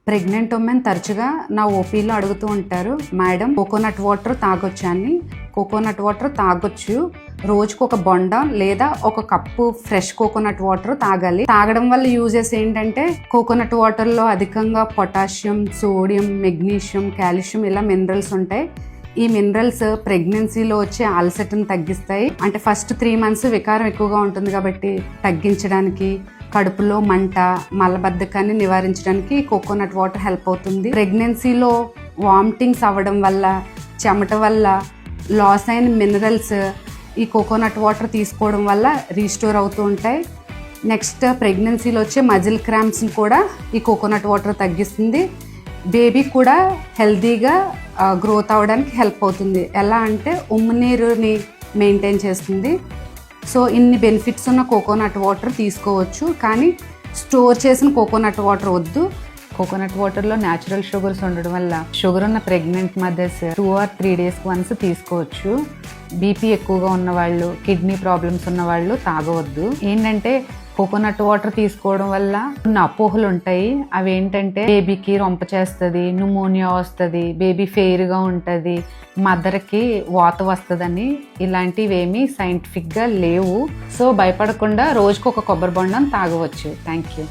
Pregnant women తరచుగా నా ఓపీలో అడుగుతూ ఉంటారు, మేడం కోకోనట్ వాటర్ తాగొచ్చా అని. కోకోనట్ వాటర్ తాగొచ్చు. రోజుకు ఒక బొండ లేదా ఒక కప్పు ఫ్రెష్ కోకోనట్ వాటర్ తాగాలి. తాగడం వల్ల యూజెస్ ఏంటంటే కోకోనట్ వాటర్లో అధికంగా పొటాషియం, సోడియం, మెగ్నీషియం, కాల్షియం ఇలా మినరల్స్ ఉంటాయి. ఈ మినరల్స్ ప్రెగ్నెన్సీలో వచ్చే అలసటను తగ్గిస్తాయి. అంటే ఫస్ట్ 3 months వికారం ఎక్కువగా ఉంటుంది కాబట్టి తగ్గించడానికి, కడుపులో మంట, మలబద్ధకాన్ని నివారించడానికి కోకోనట్ వాటర్ హెల్ప్ అవుతుంది. ప్రెగ్నెన్సీలో వామిటింగ్స్ అవ్వడం వల్ల, చెమట వల్ల లాస్ అయిన మినరల్స్ ఈ కోకోనట్ వాటర్ తీసుకోవడం వల్ల రీస్టోర్ అవుతూ ఉంటాయి. నెక్స్ట్ ప్రెగ్నెన్సీలో వచ్చే మజిల్ క్రాంప్స్ని కూడా ఈ కోకోనట్ వాటర్ తగ్గిస్తుంది. బేబీ కూడా హెల్తీగా గ్రోత్ అవ్వడానికి హెల్ప్ అవుతుంది. ఎలా అంటే ఉమ్మనీరుని మెయింటైన్ చేస్తుంది. సో ఇన్ని బెనిఫిట్స్ ఉన్న కోకోనట్ వాటర్ తీసుకోవచ్చు, కానీ స్టోర్ చేసిన కోకోనట్ వాటర్ వద్దు. కోకోనట్ వాటర్లో న్యాచురల్ షుగర్స్ ఉండడం వల్ల షుగర్ ఉన్న pregnant mothers 2 or 3 days once తీసుకోవచ్చు. బీపీ ఎక్కువగా ఉన్నవాళ్ళు, కిడ్నీ ప్రాబ్లమ్స్ ఉన్నవాళ్ళు తాగవద్దు. ఏంటంటే కోకోనట్ వాటర్ తీసుకోవడం వల్ల కొన్ని అపోహలు ఉంటాయి. అవి ఏంటంటే బేబీకి రొంప చేస్తుంది, న్యూమోనియా వస్తుంది, బేబీ ఫెయిర్గా ఉంటుంది, మదర్కి వాత వస్తుందని. ఇలాంటివి ఏమీ సైంటిఫిక్గా లేవు. సో భయపడకుండా రోజుకు ఒక కొబ్బరి బొండం తాగవచ్చు. Thank you.